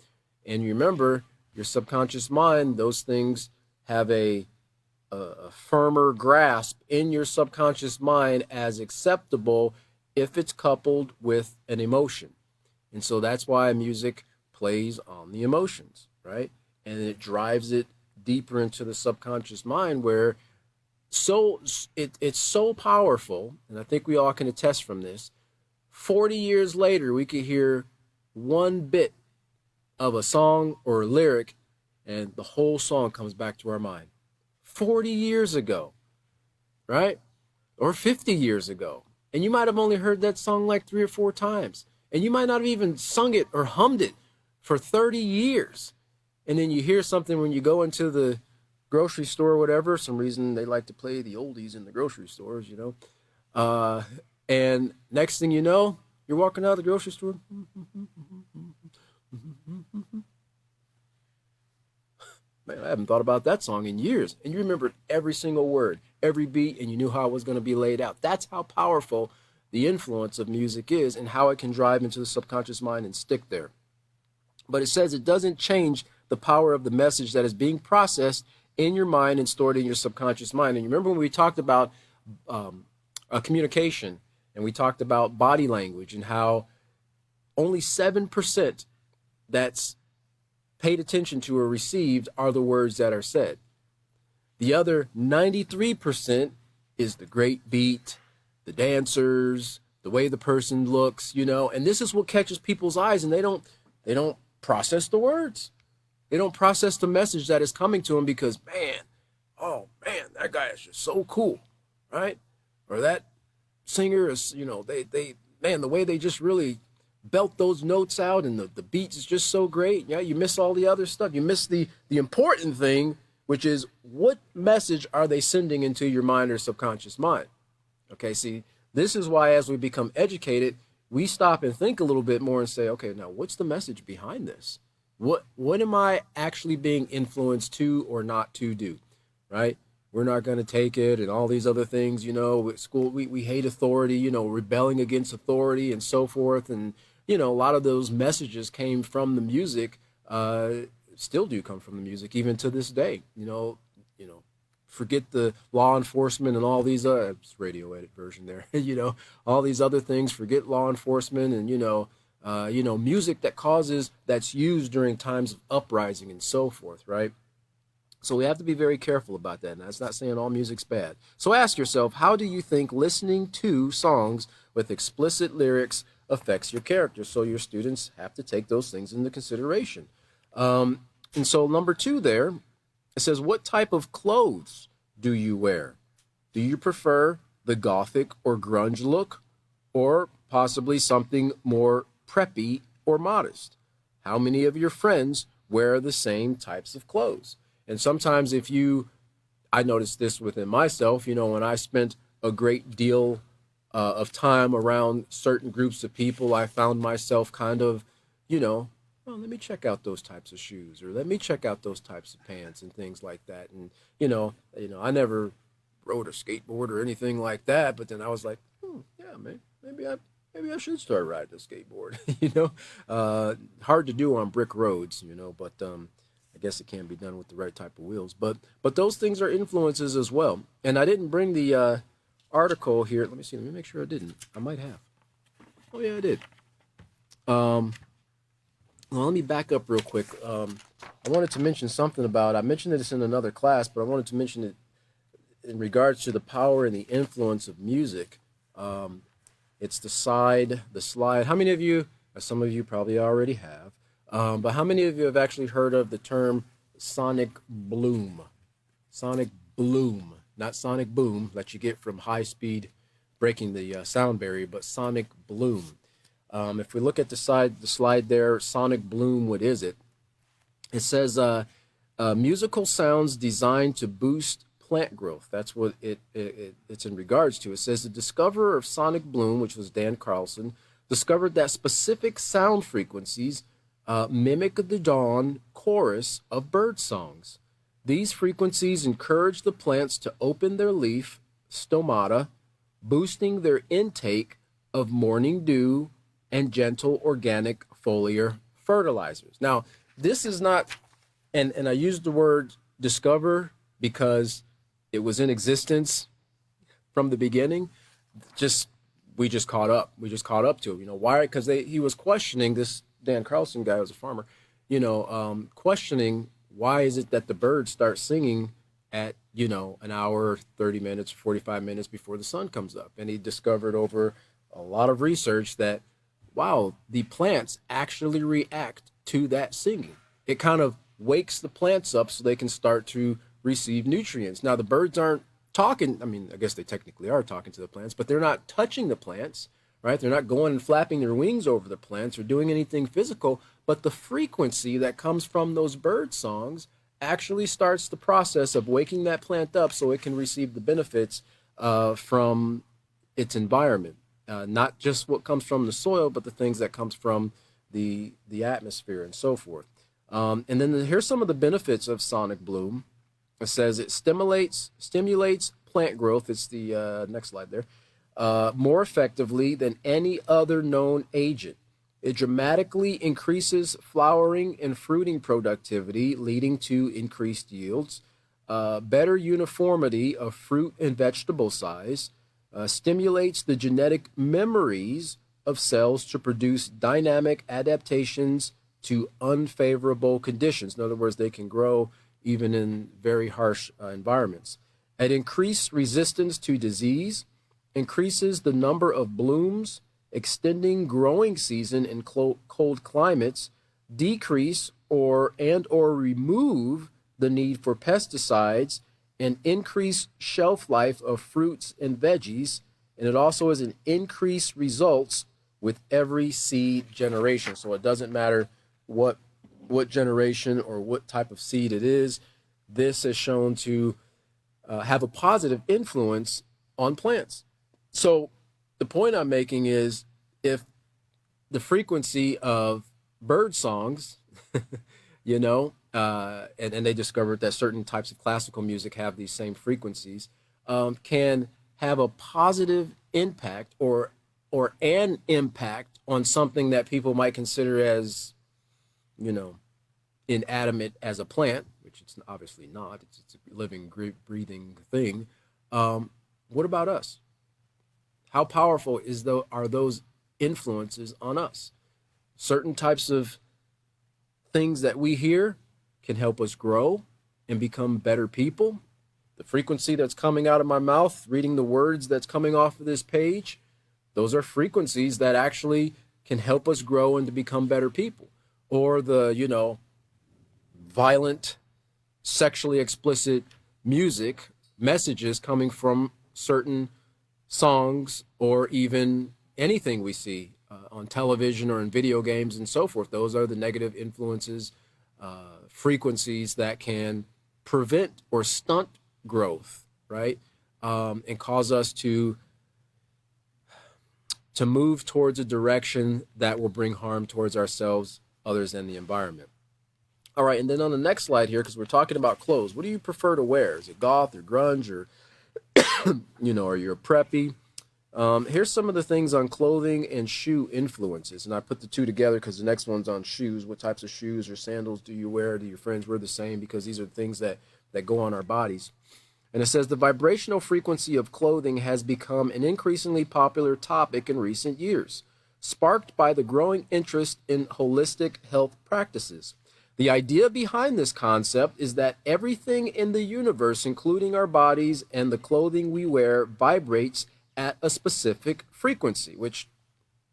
And remember, your subconscious mind, those things have a firmer grasp in your subconscious mind as acceptable if it's coupled with an emotion. And so that's why music plays on the emotions, right? And it drives it deeper into the subconscious mind where it's so powerful, and I think we all can attest from this. 40 years later, we could hear one bit of a song or a lyric, and the whole song comes back to our mind. 40 years ago, right? Or 50 years ago. And you might have only heard that song like 3 or 4 times. And you might not have even sung it or hummed it for 30 years. And then you hear something when you go into the grocery store or whatever. Some reason they like to play the oldies in the grocery stores, you know. And next thing you know, you're walking out of the grocery store. Man, I haven't thought about that song in years. And you remembered every single word, every beat, and you knew how it was going to be laid out. That's how powerful the influence of music is and how it can drive into the subconscious mind and stick there. But it says it doesn't change the power of the message that is being processed in your mind and stored in your subconscious mind. And you remember when we talked about communication and we talked about body language and how only 7% that's paid attention to or received are the words that are said. The other 93% is the great beat, the dancers, the way the person looks, you know, and this is what catches people's eyes, and they don't process the words. They don't process the message that is coming to them because, man, oh man, that guy is just so cool, right? Or that singer is, you know, man, the way they just really belt those notes out and the beats is just so great. Yeah, you miss all the other stuff. You miss the important thing, which is what message are they sending into your mind or subconscious mind? Okay, see, this is why as we become educated, we stop and think a little bit more and say, okay, now what's the message behind this? What am I actually being influenced to or not to do, right? We're not going to take it and all these other things, you know, at school, we hate authority, you know, rebelling against authority and so forth. And, you know, a lot of those messages came from the music, still do come from the music, even to this day, you know, forget the law enforcement and all these, radio edit version there, you know, all these other things, forget law enforcement and, music that's used during times of uprising and so forth, right? So we have to be very careful about that. And that's not saying all music's bad. So ask yourself, how do you think listening to songs with explicit lyrics affects your character? So your students have to take those things into consideration. And so number 2 there, it says, what type of clothes do you wear? Do you prefer the gothic or grunge look, or possibly something more preppy or modest? How many of your friends wear the same types of clothes? And sometimes I noticed this within myself, you know, when I spent a great deal of time around certain groups of people, I found myself kind of, you know, well, let me check out those types of shoes, or let me check out those types of pants and things like that. And, you know, I never rode a skateboard or anything like that, but then I was like, yeah, man, maybe I should start riding a skateboard, you know, hard to do on brick roads, you know, but, I guess it can be done with the right type of wheels, but those things are influences as well. And I didn't bring the article here. Let me make sure I didn't. I might have. Oh yeah, I did. Well, let me back up real quick. I wanted to mention something I mentioned this in another class, but I wanted to mention it in regards to the power and the influence of music. It's the slide. How many of you, some of you probably already have, but how many of you have actually heard of the term sonic bloom? Sonic bloom, not sonic boom that you get from high speed breaking the sound barrier, but sonic bloom. If we look at the slide there, sonic bloom, what is it? It says musical sounds designed to boost plant growth. That's what it's in regards to. It says the discoverer of sonic bloom, which was Dan Carlson, discovered that specific sound frequencies mimic the dawn chorus of bird songs. These frequencies encourage the plants to open their leaf stomata, boosting their intake of morning dew and gentle organic foliar fertilizers. Now, this is not, and I use the word discover because it was in existence from the beginning. We just caught up. We just caught up to it. You know why? Because he was questioning this. Dan Carlson guy was a farmer, questioning why is it that the birds start singing at, an hour, 30 minutes, 45 minutes before the sun comes up. And he discovered over a lot of research that, wow, the plants actually react to that singing. It kind of wakes the plants up so they can start to receive nutrients. Now, the birds aren't talking. I mean, I guess they technically are talking to the plants, but they're not touching the plants. Right? They're not going and flapping their wings over the plants or doing anything physical, but the frequency that comes from those bird songs actually starts the process of waking that plant up so it can receive the benefits from its environment. Not just what comes from the soil, but the things that comes from the atmosphere and so forth. And then here's some of the benefits of sonic bloom. It says it stimulates plant growth. It's the next slide there. More effectively than any other known agent. It dramatically increases flowering and fruiting productivity, leading to increased yields, better uniformity of fruit and vegetable size, stimulates the genetic memories of cells to produce dynamic adaptations to unfavorable conditions. In other words, they can grow even in very harsh environments. It increased resistance to disease, increases the number of blooms, extending growing season in cold climates, decrease or remove the need for pesticides, and increase shelf life of fruits and veggies. And it also has an increased results with every seed generation. So it doesn't matter what generation or what type of seed it is. This is shown to have a positive influence on plants. So the point I'm making is if the frequency of bird songs, you know, and they discovered that certain types of classical music have these same frequencies, can have a positive impact or an impact on something that people might consider as, you know, inanimate as a plant, which it's obviously not. It's a living, breathing thing. What about us? How powerful are those influences on us? Certain types of things that we hear can help us grow and become better people. The frequency that's coming out of my mouth, reading the words that's coming off of this page, those are frequencies that actually can help us grow and to become better people. Or the, you know, violent, sexually explicit music, messages coming from certain songs or even anything we see on television or in video games and so forth. Those are the negative influences, frequencies that can prevent or stunt growth, right? And cause us to move towards a direction that will bring harm towards ourselves, others, and the environment. All right, and then on the next slide here, because we're talking about clothes, what do you prefer to wear? Is it goth or grunge or, you know, are you a preppy? Here's some of the things on clothing and shoe influences. And I put the two together because the next one's on shoes. What types of shoes or sandals do you wear? Do your friends wear the same? Because these are things that go on our bodies. And it says the vibrational frequency of clothing has become an increasingly popular topic in recent years, sparked by the growing interest in holistic health practices. The idea behind this concept is that everything in the universe, including our bodies and the clothing we wear, vibrates at a specific frequency, which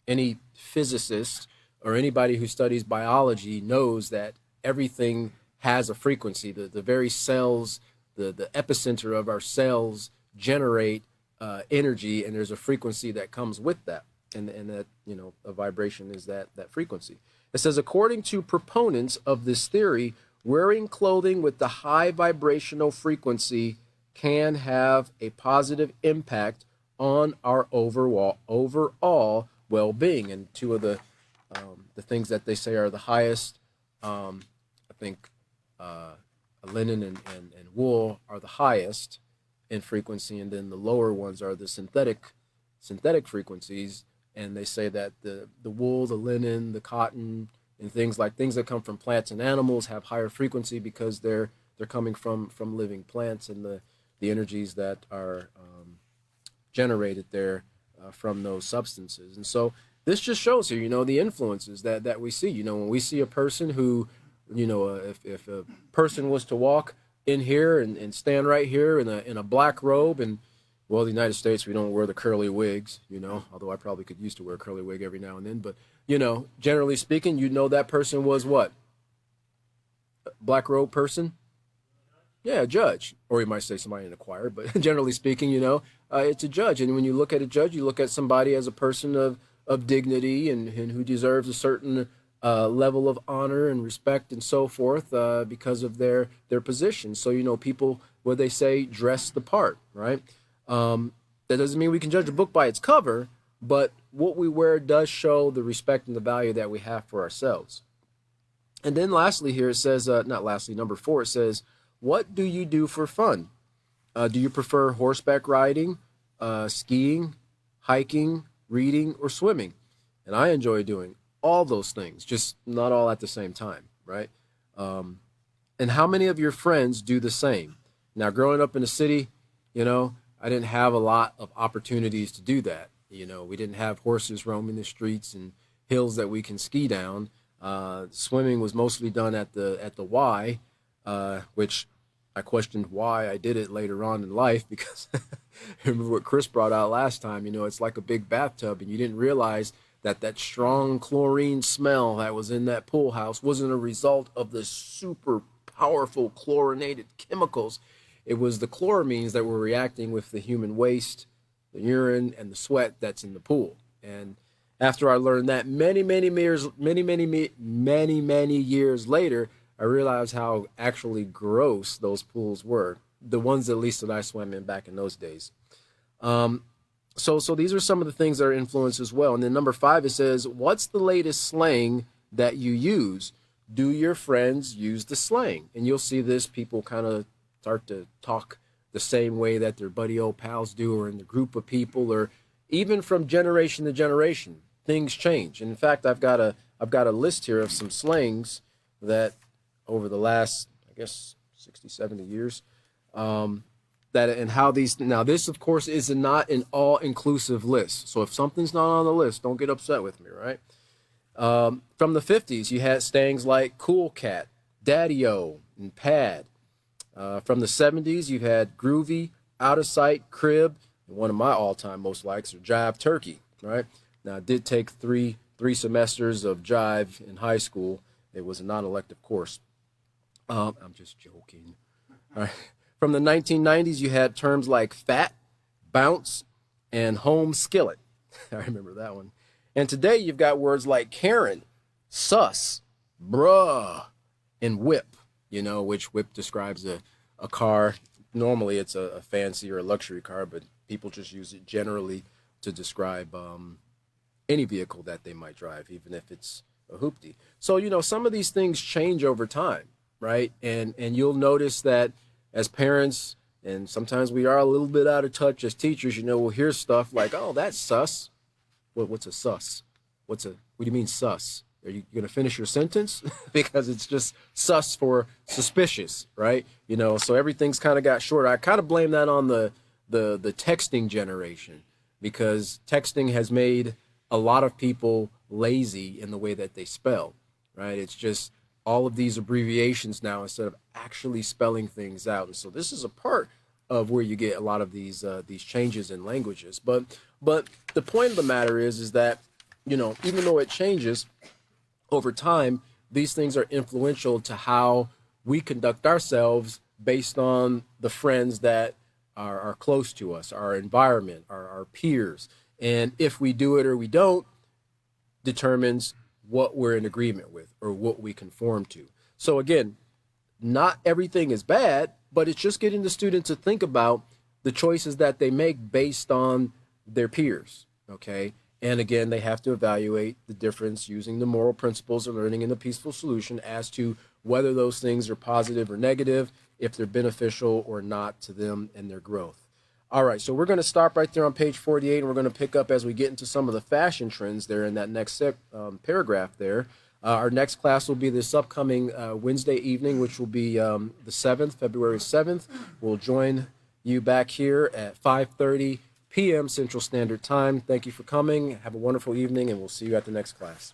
any physicist or anybody who studies biology knows that everything has a frequency. The very cells, the epicenter of our cells generate energy, and there's a frequency that comes with that. And that, you know, a vibration is that frequency. It says, according to proponents of this theory, wearing clothing with the high vibrational frequency can have a positive impact on our overall well-being. And two of the things that they say are the highest, I think linen and wool are the highest in frequency, and then the lower ones are the synthetic frequencies. And they say that the wool, the linen, the cotton, and things that come from plants and animals have higher frequency because they're coming from living plants, and the energies that are generated there from those substances. And so this just shows here, you know, the influences that we see. You know, when we see a person who, you know, if a person was to walk in here and stand right here in a black robe, and well, in the United States, we don't wear the curly wigs, you know, although I probably could use to wear a curly wig every now and then. But, you know, generally speaking, you know that person was what? A black robe person? Yeah, a judge. Or you might say somebody in the choir, but generally speaking, you know, it's a judge. And when you look at a judge, you look at somebody as a person of dignity and who deserves a certain level of honor and respect and so forth because of their position. So, people, what they say, dress the part, right? That doesn't mean we can judge a book by its cover, but what we wear does show the respect and the value that we have for ourselves. And then lastly here it says, not lastly, number 4, it says, what do you do for fun? Do you prefer horseback riding, skiing, hiking, reading, or swimming? And I enjoy doing all those things, just not all at the same time, right? And how many of your friends do the same? Now, growing up in the city, I didn't have a lot of opportunities to do that. We didn't have horses roaming the streets and hills that we can ski down. Swimming was mostly done at the Y, which I questioned why I did it later on in life, because remember what Chris brought out last time, it's like a big bathtub, and you didn't realize that strong chlorine smell that was in that pool house wasn't a result of the super powerful chlorinated chemicals. It was the chloramines that were reacting with the human waste, the urine, and the sweat that's in the pool. And after I learned that many years later, I realized how actually gross those pools were, the ones at least that I swam in back in those days. So these are some of the things that are influenced as well. And then number 5, it says, what's the latest slang that you use? Do your friends use the slang? And you'll see this, people kind of start to talk the same way that their buddy old pals do, or in the group of people, or even from generation to generation, things change. And in fact, I've got a list here of some slangs that over the last, I guess, 60, 70 years, that and how these, now this of course is not an all-inclusive list. So if something's not on the list, don't get upset with me, right? From the 50s, you had slangs like cool cat, daddy-o, and pad. From the 70s, you've had groovy, out of sight, crib, and one of my all-time most likes are jive turkey, right? Now, I did take three semesters of jive in high school. It was a non-elective course. I'm just joking. All right. From the 1990s, you had terms like fat, bounce, and home skillet. I remember that one. And today, you've got words like Karen, sus, bruh, and whip, which whip describes a car. Normally, it's a fancy or a luxury car, but people just use it generally to describe any vehicle that they might drive, even if it's a hoopty. So, some of these things change over time, right? And you'll notice that as parents, and sometimes we are a little bit out of touch as teachers, we'll hear stuff like, oh, that's sus. What's a sus? What do you mean sus? Are you going to finish your sentence? Because it's just sus for suspicious, right? So everything's kind of got shorter. I kind of blame that on the texting generation, because texting has made a lot of people lazy in the way that they spell, right? It's just all of these abbreviations now instead of actually spelling things out. And so this is a part of where you get a lot of these changes in languages. But the point of the matter is that, even though it changes over time, these things are influential to how we conduct ourselves based on the friends that are close to us, our environment, our peers. And if we do it or we don't, determines what we're in agreement with or what we conform to. So again, not everything is bad, but it's just getting the student to think about the choices that they make based on their peers, okay? And again, they have to evaluate the difference using the moral principles of learning and the peaceful solution as to whether those things are positive or negative, if they're beneficial or not to them and their growth. All right, so we're going to stop right there on page 48, and we're going to pick up as we get into some of the fashion trends there in that next paragraph there. Our next class will be this upcoming Wednesday evening, which will be the 7th, February 7th. We'll join you back here at 5:30 p.m. Central Standard Time. Thank you for coming. Have a wonderful evening, and we'll see you at the next class.